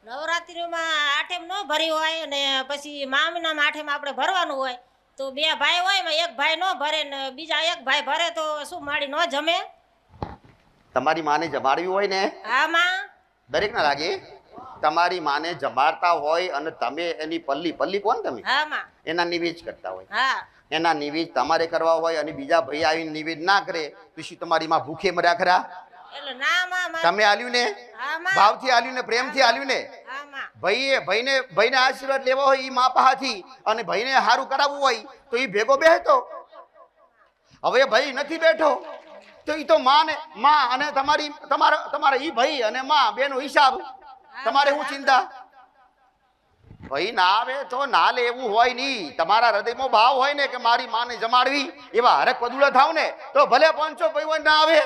નવરાત્રીમાં આઠેમ ન ભરી હોય અને પછી મામીનામાં આઠેમ આપણે ભરવાનું હોય તો બે ભાઈ હોય એમાં એક ભાઈ ન ભરે ને બીજા એક ભાઈ ભરે તો શું માડી ન જમે? તમારી માને જમાડવી હોય ને હા માં દરેક ના લાગે તમારી માને જમાડતા હોય અને તમે એની પલ્લી કોણ તમે હા માં એના નિવેદ કરતા હોય હા એના નિવેદ તમારે કરવા હોય અને બીજા ભાઈ આવીને નિવેદ ના કરે તો શું તમારી માં ભૂખે મર્યા ખરા? એટલે ના માં તમે આલ્યું ને હા માં ભાવથી આલ્યું ને પ્રેમથી આલ્યું ને હા માં ભાઈને આશીર્વાદ લેવા હોય ઈ મા પાસેથી અને ભાઈને હારું કરાવવું હોય તો ઈ ભેગો બેહતો. હવે ભાઈ નથી બેઠો તો ઈ તો માં અને તમારા ઈ ભાઈ અને માં બેનો હિસાબ તમારે શું ચિંતા? ભાઈ ના આવે તો ના લે એવું હોય નહીં. તમારા હૃદયમાં ભાવ હોય ને કે મારી માને જમાડવી એવા હરક પદુડા થાવ ને તો ભલે 500 ભાઈ ના આવે